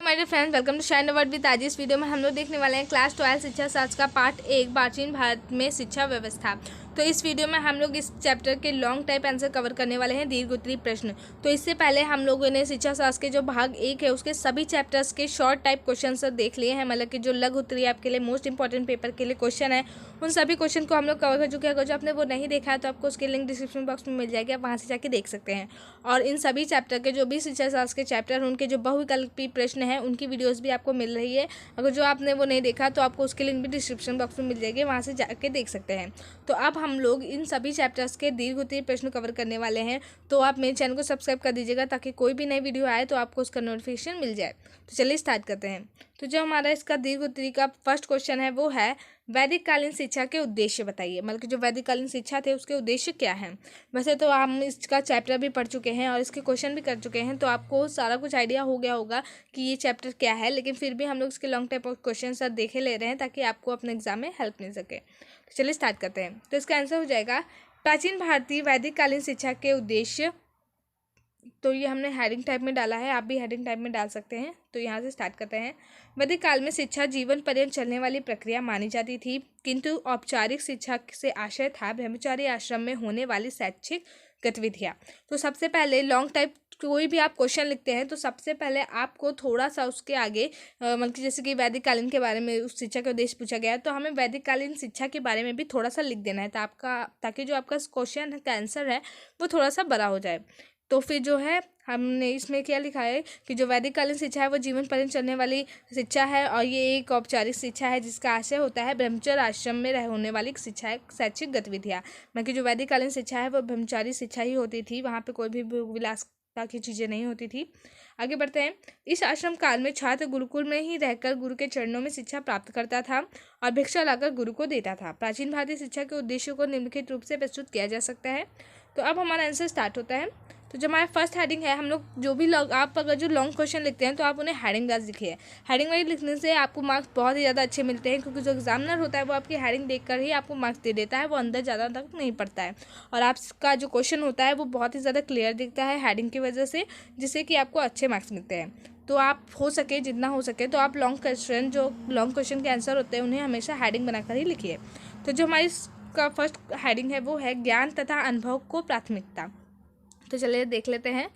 My dear friends, welcome to shine world with आज। इस video में हम लोग देखने वाले हैं क्लास 12 शिक्षा शास्त्र का पार्ट 1 प्राचीन भारत में शिक्षा व्यवस्था। तो इस वीडियो में हम लोग इस चैप्टर के लॉन्ग टाइप आंसर कवर करने वाले हैं, दीर्घ उत्तरीय प्रश्न। तो इससे पहले हम लोगों ने शिक्षा शास्त्र के जो भाग 1 है उसके सभी चैप्टर्स के शॉर्ट टाइप क्वेश्चन देख लिए हैं, मतलब कि जो लघु उत्तरीय आपके लिए मोस्ट इंपॉर्टेंट पेपर के लिए क्वेश्चन है उन सभी क्वेश्चन को हम लोग कवर कर चुके हैं। अगर जो आपने वो नहीं देखा है तो आपको उसकी लिंक डिस्क्रिप्शन बॉक्स में मिल जाएगी, आप वहाँ से जाके देख सकते हैं। और इन सभी चैप्टर के जो भी शिक्षा शास्त्र के चैप्टर हैं उनके जो बहुविकल्पी प्रश्न हैं उनकी वीडियोस भी आपको मिल रही है। अगर जो आपने वो नहीं देखा तो आपको उसकी लिंक भी डिस्क्रिप्शन बॉक्स में मिल जाएगी, वहाँ से जाके देख सकते हैं। तो अब हम लोग इन सभी चैप्टर्स के दीर्घ उत्तरीय प्रश्न कवर करने वाले हैं। तो आप मेरे चैनल को सब्सक्राइब कर दीजिएगा ताकि कोई भी नई वीडियो आए तो आपको उसका नोटिफिकेशन मिल जाए। तो चलिए स्टार्ट करते हैं। तो जो हमारा इसका दीर्घ उत्तरीय का फर्स्ट क्वेश्चन है वो है वैदिक कालीन शिक्षा के उद्देश्य बताइए, मतलब कि जो वैदिक कालीन शिक्षा थे उसके उद्देश्य क्या हैं। वैसे तो हम इसका चैप्टर भी पढ़ चुके हैं और इसके क्वेश्चन भी कर चुके हैं, तो आपको सारा कुछ आइडिया हो गया होगा कि ये चैप्टर क्या है, लेकिन फिर भी हम लोग इसके long type of question sir देखे ले रहे हैं ताकि आपको अपने एग्जाम में हेल्प मिल सके। तो चलिए स्टार्ट करते हैं। तो इसका आंसर हो जाएगा प्राचीन भारतीय वैदिक कालीन शिक्षा के उद्देश्य। तो ये हमने हेडिंग टाइप में डाला है, आप भी हेडिंग टाइप में डाल सकते हैं। तो यहाँ से स्टार्ट करते हैं। वैदिक काल में शिक्षा जीवन पर्यंत चलने वाली प्रक्रिया मानी जाती थी, किंतु औपचारिक शिक्षा से आशय था ब्रह्मचारी आश्रम में होने वाली शैक्षिक गतिविधियाँ। तो सबसे पहले लॉन्ग टाइप कोई भी आप क्वेश्चन लिखते हैं तो सबसे पहले आपको थोड़ा सा उसके आगे मतलब कि जैसे कि वैदिक कालीन के बारे में उस शिक्षा का उद्देश्य पूछा गया है तो हमें वैदिक कालीन शिक्षा के बारे में भी थोड़ा सा लिख देना है ताकि जो आपका क्वेश्चन का आंसर है वो थोड़ा सा बड़ा हो जाए। तो फिर जो है हमने इसमें क्या लिखा है कि जो वैदिक कालीन शिक्षा है वो जीवन पर्यंत चलने वाली शिक्षा है और ये एक औपचारिक शिक्षा है जिसका आशय होता है ब्रह्मचर्य आश्रम में होने वाली शिक्षा है, शैक्षिक गतिविधियाँ। मतलब कि जो वैदिक कालीन शिक्षा है वो ब्रह्मचारी शिक्षा ही होती थी, वहाँ पे कोई भी विलासता की चीज़ें नहीं होती थी। आगे बढ़ते हैं। इस आश्रम काल में छात्र गुरुकुल में ही रहकर गुरु के चरणों में शिक्षा प्राप्त करता था और भिक्षा लाकर गुरु को देता था। प्राचीन भारतीय शिक्षा के उद्देश्यों को निम्नलिखित रूप से प्रस्तुत किया जा सकता है। तो अब हमारा आंसर स्टार्ट होता है। तो जो हमारा फर्स्ट हेडिंग है, हम लोग जो भी आप अगर जो लॉन्ग क्वेश्चन लिखते हैं तो आप उन्हें हेडिंग वाइज लिखिए। हेडिंग वाइज लिखने से आपको मार्क्स बहुत ही ज़्यादा अच्छे मिलते हैं, क्योंकि जो एग्जामिनर होता है वो आपकी हेडिंग देखकर ही आपको मार्क्स दे देता है, वो अंदर ज़्यादा तक नहीं पड़ता है और आपका जो क्वेश्चन होता है वो बहुत ही ज़्यादा क्लियर दिखता है हेडिंग की वजह से, जिससे कि आपको अच्छे मार्क्स मिलते हैं। तो आप हो सके जितना हो सके तो आप लॉन्ग क्वेश्चन के आंसर होते हैं उन्हें हमेशा हेडिंग बनाकर ही लिखिए। तो जो हमारी का फर्स्ट हेडिंग है वो है ज्ञान तथा अनुभव को प्राथमिकता। तो चलिए देख लेते हैं।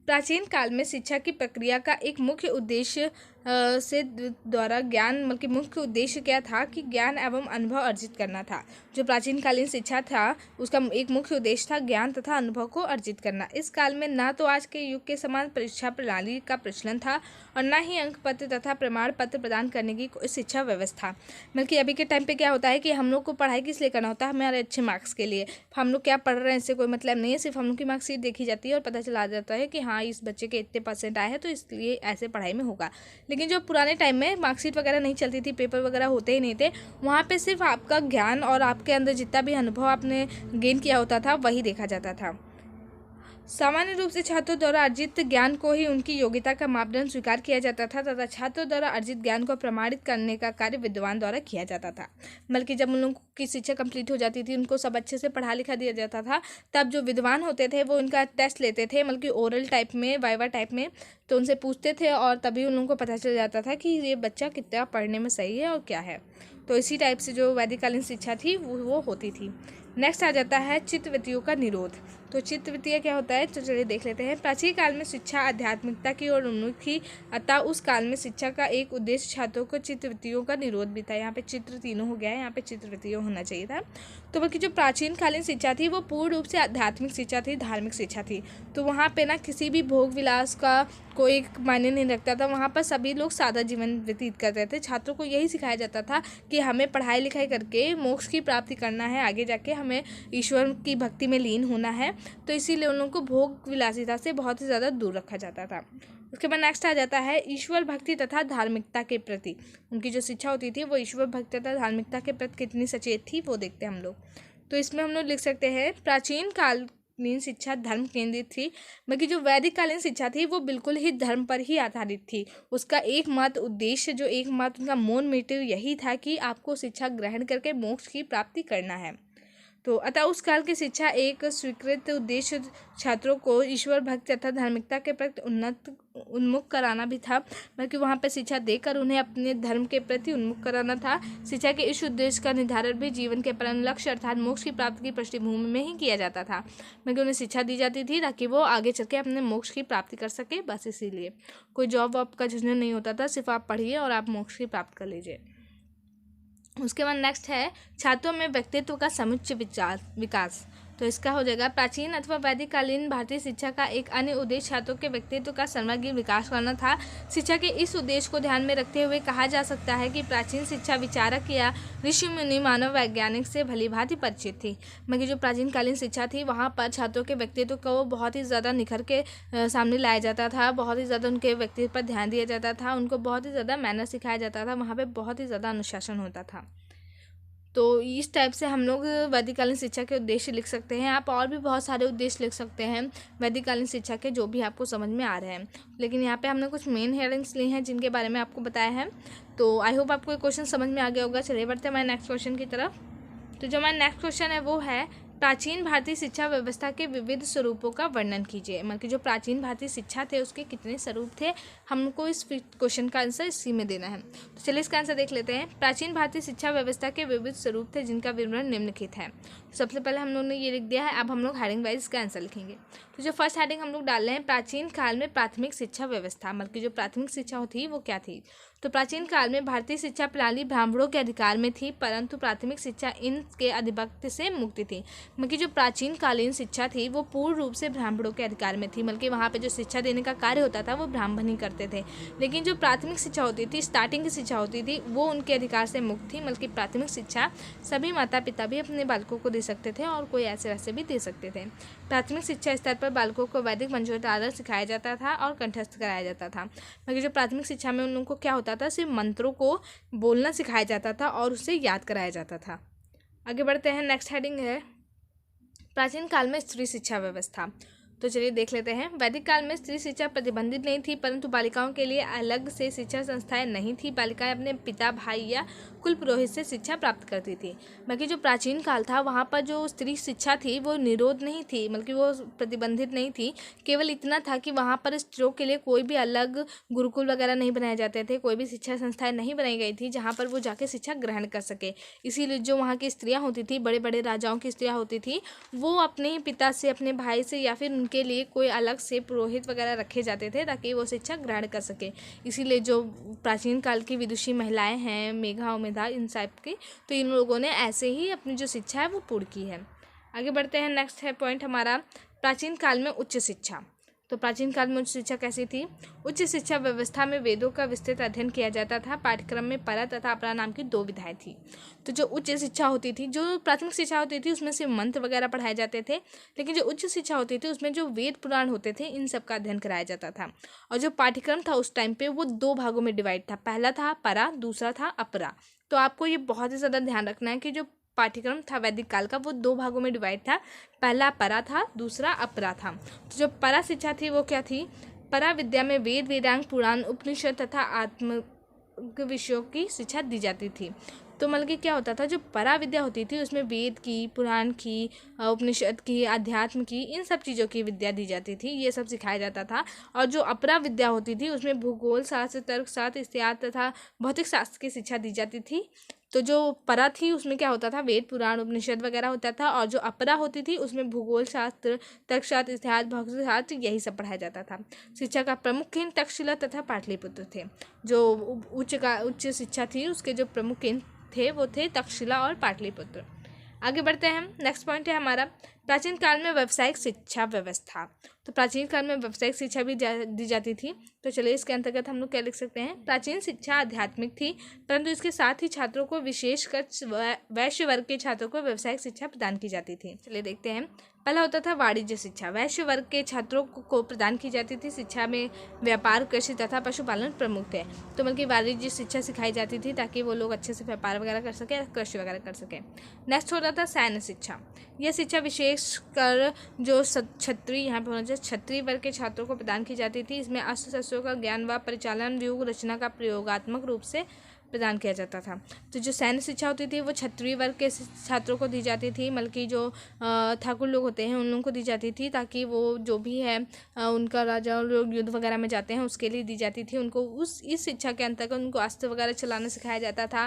प्राचीन काल में शिक्षा की प्रक्रिया का एक मुख्य उद्देश्य से द्वारा ज्ञान मतलब कि मुख्य उद्देश्य क्या था कि ज्ञान एवं अनुभव अर्जित करना था। जो प्राचीन कालीन शिक्षा था उसका एक मुख्य उद्देश्य था ज्ञान तथा अनुभव को अर्जित करना। इस काल में ना तो आज के युग के समान परीक्षा प्रणाली का प्रचलन था और ना ही अंक पत्र तथा प्रमाण पत्र प्रदान करने की कोई शिक्षा व्यवस्था। बल्कि अभी के टाइम पे क्या होता है कि हम लोग को पढ़ाई किस लिए करना होता है, हमारे अच्छे मार्क्स के लिए। हम लोग क्या पढ़ रहे हैं इससे कोई मतलब नहीं है, सिर्फ हम लोग की मार्क्सशीट देखी जाती है और पता चला जाता है कि हाँ इस बच्चे के इतने % आए हैं तो इसलिए ऐसे पढ़ाई में होगा। लेकिन जो पुराने टाइम में मार्कशीट वगैरह नहीं चलती थी, पेपर वगैरह होते ही नहीं थे, वहाँ पे सिर्फ आपका ज्ञान और आपके अंदर जितना भी अनुभव आपने गेन किया होता था वही देखा जाता था। सामान्य रूप से छात्रों द्वारा अर्जित ज्ञान को ही उनकी योग्यता का मापदंड स्वीकार किया जाता था तथा छात्रों द्वारा अर्जित ज्ञान को प्रमाणित करने का कार्य विद्वान द्वारा किया जाता था। बल्कि जब उन लोगों की शिक्षा कंप्लीट हो जाती थी, उनको सब अच्छे से पढ़ा लिखा दिया जाता था, तब जो विद्वान होते थे वो उनका टेस्ट लेते थे, मतलब कि ओरल टाइप में, वाइवा टाइप में। तो उनसे पूछते थे और तभी उन लोगों को पता चल जाता था कि ये बच्चा कितना पढ़ने में सही है और क्या है। तो इसी टाइप से जो वैदिककालीन शिक्षा थी वो होती थी। नेक्स्ट आ जाता है चित्तवृत्तियों का निरोध। तो चित्तवृत्तियाँ क्या होता है तो चलिए देख लेते हैं। प्राचीन काल में शिक्षा आध्यात्मिकता की ओर उन्मुख थी, अतः उस काल में शिक्षा का एक उद्देश्य छात्रों को चित्तवृत्तियों का निरोध भी था। यहाँ पे चित्र तीनों हो गया है, यहाँ पे चित्तवृत्तियों होना चाहिए था। तो बल्कि जो प्राचीन कालीन शिक्षा थी वो पूर्ण रूप से आध्यात्मिक शिक्षा थी, धार्मिक शिक्षा थी। तो वहाँ पे ना किसी भी भोग विलास का कोई मायने नहीं रखता था, वहाँ पर सभी लोग सादा जीवन व्यतीत करते थे। छात्रों को यही सिखाया जाता था कि हमें पढ़ाई लिखाई करके मोक्ष की प्राप्ति करना है, आगे जाके हमें ईश्वर की भक्ति में लीन होना है। तो इसीलिए उन लोगों को भोग विलासिता से बहुत ही ज़्यादा दूर रखा जाता था। उसके बाद नेक्स्ट आ जाता है ईश्वर भक्ति तथा धार्मिकता के प्रति उनकी जो शिक्षा होती थी वो ईश्वर भक्ति तथा धार्मिकता के प्रति कितनी सचेत थी वो देखते हैं हम लोग। तो इसमें हम लोग लिख सकते हैं प्राचीन कालीन शिक्षा धर्म केंद्रित थी, बल्कि जो वैदिक कालीन शिक्षा थी वो बिल्कुल ही धर्म पर ही आधारित थी। उसका एकमात्र उद्देश्य जो एकमात्र उनका मोन मोटिव यही था कि आपको शिक्षा ग्रहण करके मोक्ष की प्राप्ति करना है। तो अतः उस काल की शिक्षा एक स्वीकृत उद्देश्य छात्रों को ईश्वर भक्ति तथा धार्मिकता के प्रति उन्मुख कराना भी था, बल्कि वहाँ पर शिक्षा देकर उन्हें अपने धर्म के प्रति उन्मुख कराना था। शिक्षा के इस उद्देश्य का निर्धारण भी जीवन के परम लक्ष्य अर्थात मोक्ष की प्राप्ति की पृष्ठभूमि में ही किया जाता था, बल्कि उन्हें शिक्षा दी जाती थी ताकि वो आगे चल के अपने मोक्ष की प्राप्ति कर सके। बस इसीलिए कोई जॉब वॉब का झंझट नहीं होता था, सिर्फ आप पढ़िए और आप मोक्ष की प्राप्त कर लीजिए। उसके बाद नेक्स्ट है छात्रों में व्यक्तित्व का समुच्चय विकास। तो इसका हो जाएगा प्राचीन अथवा वैदिक कालीन भारतीय शिक्षा का एक अन्य उद्देश्य छात्रों के व्यक्तित्व का सर्वांगीण विकास करना था। शिक्षा के इस उद्देश्य को ध्यान में रखते हुए कहा जा सकता है कि प्राचीन शिक्षा विचारक या ऋषि मुनि मानव वैज्ञानिक से भली भांति परिचित थी, मगर जो प्राचीन कालीन शिक्षा थी वहाँ पर छात्रों के व्यक्तित्व को बहुत ही ज़्यादा निखर के सामने लाया जाता था, बहुत ही ज़्यादा उनके व्यक्तित्व पर ध्यान दिया जाता था, उनको बहुत ही ज़्यादा मैनर सिखाया जाता था, वहाँ पर बहुत ही ज़्यादा अनुशासन होता था। तो इस टाइप से हम लोग वैदिककालीन शिक्षा के उद्देश्य लिख सकते हैं। आप और भी बहुत सारे उद्देश्य लिख सकते हैं वैदिककालीन शिक्षा के, जो भी आपको समझ में आ रहे हैं, लेकिन यहाँ पे हमने कुछ मेन हेडिंग्स ली हैं जिनके बारे में आपको बताया है। तो आई होप आपको ये क्वेश्चन समझ में आ गया होगा। चलिए बढ़ते हैं हमारे नेक्स्ट क्वेश्चन की तरफ। तो जो हमारा नेक्स्ट क्वेश्चन है वो है प्राचीन भारतीय शिक्षा व्यवस्था के विविध स्वरूपों का वर्णन कीजिए। मतलब कि जो प्राचीन भारतीय शिक्षा थे उसके कितने स्वरूप थे, हमको इस क्वेश्चन का आंसर इसी में देना है। तो चलिए इसका आंसर देख लेते हैं। प्राचीन भारतीय शिक्षा व्यवस्था के विविध स्वरूप थे जिनका विवरण निम्नलिखित है। तो सबसे पहले हम लोग ने ये लिख दिया है, अब हम लोग हेडिंग वाइज इसका आंसर लिखेंगे। तो जो फर्स्ट हेडिंग हम लोग डाल रहे हैं प्राचीन काल में प्राथमिक शिक्षा व्यवस्था, मतलब कि जो प्राथमिक शिक्षा थी वो क्या थी। तो प्राचीन काल में भारतीय शिक्षा प्रणाली ब्राह्मणों के अधिकार में थी, परंतु प्राथमिक शिक्षा इनके अधिपत्य से मुक्ति थी। मतलब कि जो प्राचीन कालीन शिक्षा थी वो पूर्ण रूप से ब्राह्मणों के अधिकार में थी, मतलब कि वहाँ पे जो शिक्षा देने का कार्य होता था वो ब्राह्मण ही करते थे। लेकिन जो प्राथमिक शिक्षा होती थी, स्टार्टिंग की शिक्षा होती थी, वो उनके अधिकार से मुक्त थी। मतलब कि प्राथमिक शिक्षा सभी माता पिता भी अपने बालकों को दे सकते थे और कोई ऐसे वैसे भी दे सकते थे। प्राथमिक शिक्षा स्तर पर बालकों को वैदिक मंत्रों द्वारा सिखाया जाता था और कंठस्थ कराया जाता था। मतलब जो प्राथमिक शिक्षा में उन लोगों को क्या होता था, सिर्फ मंत्रों को बोलना सिखाया जाता था और उससे याद कराया जाता था। आगे बढ़ते हैं। नेक्स्ट हेडिंग है प्राचीन काल में स्त्री शिक्षा व्यवस्था। तो चलिए देख लेते हैं। वैदिक काल में स्त्री शिक्षा प्रतिबंधित नहीं थी, परंतु बालिकाओं के लिए अलग से शिक्षा संस्थाएं नहीं थी। बालिकाएं अपने पिता, भाई या कुल पुरोहित से शिक्षा प्राप्त करती थी। बाकी जो प्राचीन काल था वहाँ पर जो स्त्री शिक्षा थी वो निरोध नहीं थी, बल्कि वो प्रतिबंधित नहीं थी। केवल इतना था कि वहाँ पर स्त्रियों के लिए कोई भी अलग गुरुकुल वगैरह नहीं बनाए जाते थे, कोई भी शिक्षा संस्थाएं नहीं बनाई गई थी जहाँ पर वो जाके शिक्षा ग्रहण कर सके। इसीलिए जो वहाँ की स्त्रियाँ होती थी, बड़े बड़े राजाओं की स्त्रियाँ होती थी, वो अपने ही पिता से, अपने भाई से या फिर के लिए कोई अलग से पुरोहित वगैरह रखे जाते थे ताकि वो शिक्षा ग्रहण कर सके। इसीलिए जो प्राचीन काल की विदुषी महिलाएं हैं, मेघा उमेधा, इन टाइप की, तो इन लोगों ने ऐसे ही अपनी जो शिक्षा है वो पूर्ण की है। आगे बढ़ते हैं। नेक्स्ट है पॉइंट हमारा प्राचीन काल में उच्च शिक्षा। तो प्राचीन काल में उच्च शिक्षा कैसी थी। उच्च शिक्षा व्यवस्था में वेदों का विस्तृत अध्ययन किया जाता था। पाठ्यक्रम में परा तथा अपरा नाम की 2 विधाएं थी। तो जो उच्च शिक्षा होती थी, जो प्राथमिक शिक्षा होती थी उसमें सिर्फ मंत्र वगैरह पढ़ाए जाते थे, लेकिन जो उच्च शिक्षा होती थी उसमें जो वेद पुराण होते थे इन सब का अध्ययन कराया जाता था। और जो पाठ्यक्रम था उस टाइम पे वो 2 भागों में डिवाइड था। पहला था परा, दूसरा था अपरा। तो आपको ये बहुत ही ज़्यादा ध्यान रखना है कि जो पाठ्यक्रम था वैदिक काल का वो 2 भागों में डिवाइड था। पहला परा था, दूसरा अपरा था। तो जो परा शिक्षा थी वो क्या थी। परा विद्या में वेद, वेदांग, पुराण, उपनिषद तथा आत्म विषयों की शिक्षा दी जाती थी। तो मतलब कि क्या होता था, जो परा विद्या होती थी उसमें वेद की, पुराण की, उपनिषद की, अध्यात्म की, इन सब चीज़ों की विद्या दी जाती थी, ये सब सिखाया जाता था। और जो अपरा विद्या होती थी उसमें भूगोल शास्त्र, तर्कशास्त्र, इतिहास तथा भौतिक शास्त्र की शिक्षा दी जाती थी। तो जो परा थी उसमें क्या होता था, वेद, पुराण, उपनिषद वगैरह होता था, और जो अपरा होती थी उसमें भूगोल शास्त्र, तर्कशास्त्र, इतिहास, भौतिक शास्त्र, यही सब पढ़ाया जाता था। शिक्षा का प्रमुख केंद्र तक्षशिला तथा पाटलिपुत्र थे। जो उच्च शिक्षा थी उसके जो प्रमुख केंद्र थे वो थे तक्षशिला और पाटलिपुत्र। आगे बढ़ते हैं। नेक्स्ट पॉइंट है हमारा प्राचीन काल में व्यावसायिक शिक्षा व्यवस्था। तो प्राचीन काल में व्यावसायिक शिक्षा भी दी जाती थी। तो चलिए इसके अंतर्गत हम लोग क्या लिख सकते हैं। प्राचीन शिक्षा आध्यात्मिक थी, परंतु इसके साथ ही छात्रों को, विशेषकर वैश्य वर्ग के छात्रों को व्यावसायिक शिक्षा प्रदान की जाती थी। चलिए देखते हैं। पहला होता था वाणिज्य शिक्षा। वैश्य वर्ग के छात्रों को प्रदान की जाती थी। शिक्षा में व्यापार, कृषि तथा पशुपालन प्रमुख थे। तो मतलब कि वाणिज्य शिक्षा सिखाई जाती थी ताकि वो लोग अच्छे से व्यापार वगैरह कर सके, कृषि वगैरह कर सके। नेक्स्ट होता था सैन्य शिक्षा। यह शिक्षा विशेषकर जो क्षत्रिय, यहाँ पे होना चाहिए, क्षत्रिय वर्ग के छात्रों को प्रदान की जाती थी। इसमें अस्त्र शस्त्रों का ज्ञान व परिचालन, व्यूह रचना का प्रयोगात्मक रूप से प्रदान किया जाता था। तो जो सैन्य शिक्षा होती थी वो क्षत्रिय वर्ग के छात्रों को दी जाती थी, मतलब कि जो ठाकुर लोग होते हैं उन लोगों को दी जाती थी, ताकि वो जो भी है उनका राजा लोग युद्ध वगैरह में जाते हैं उसके लिए दी जाती थी। उनको इस शिक्षा के अंतर्गत उनको अस्त्र वगैरह चलाना सिखाया जाता था,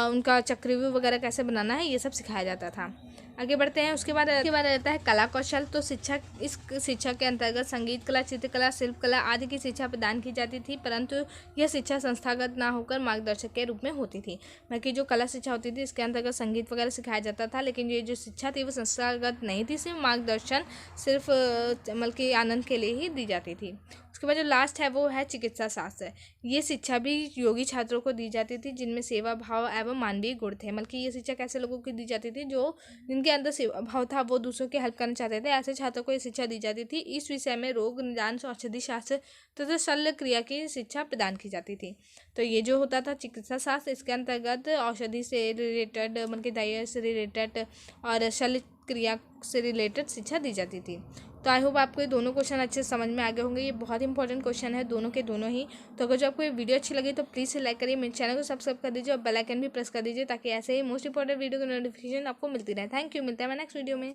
उनका चक्रव्यूह वगैरह कैसे बनाना है ये सब सिखाया जाता था। आगे बढ़ते हैं। उसके बाद रहता है कला कौशल। तो इस शिक्षा के अंतर्गत संगीत कला, चित्रकला, शिल्प कला आदि की शिक्षा प्रदान की जाती थी, परंतु यह शिक्षा संस्थागत ना होकर मार्गदर्शक के रूप में होती थी। मतलब कि जो कला शिक्षा होती थी इसके अंतर्गत संगीत वगैरह सिखाया जाता था, लेकिन ये जो शिक्षा थी वो संस्थागत नहीं थी, सिर्फ मार्गदर्शन, सिर्फ मतलब कि आनंद के लिए ही दी जाती थी। उसके बाद जो लास्ट है वो है चिकित्सा शास्त्र। ये शिक्षा भी योगी छात्रों को दी जाती थी जिनमें सेवा भाव एवं मानवीय गुण थे। मतलब कि ये शिक्षा कैसे लोगों को दी जाती थी, जो जिनके अंदर सेवा भाव था, वो दूसरों की हेल्प करना चाहते थे, ऐसे छात्रों को ये शिक्षा दी जाती थी। इस विषय में रोग निदान, औषधि शास्त्र तथा शल्य क्रिया की शिक्षा प्रदान की जाती थी। तो ये जो होता था चिकित्सा शास्त्र, इसके अंतर्गत औषधि से रिलेटेड, मतलब कि दवाई से रिलेटेड और शल्य क्रिया से रिलेटेड शिक्षा दी जाती थी। तो आई होप आपको ये दोनों क्वेश्चन अच्छे से समझ में आ गए होंगे। ये बहुत इंपॉर्टेंट क्वेश्चन है दोनों के दोनों ही। तो अगर जो आपको ये वीडियो अच्छी लगी तो प्लीज़ से लाइक करिए, मेरे चैनल को सब्सक्राइब कर दीजिए और बेल आइकन भी प्रेस कर दीजिए, ताकि ऐसे ही मोस्ट इंपॉर्टेंट वीडियो की नोटिफिकेशन आपको मिलती रहे। Thank you. मिलता है मैं नेक्स्ट वीडियो में।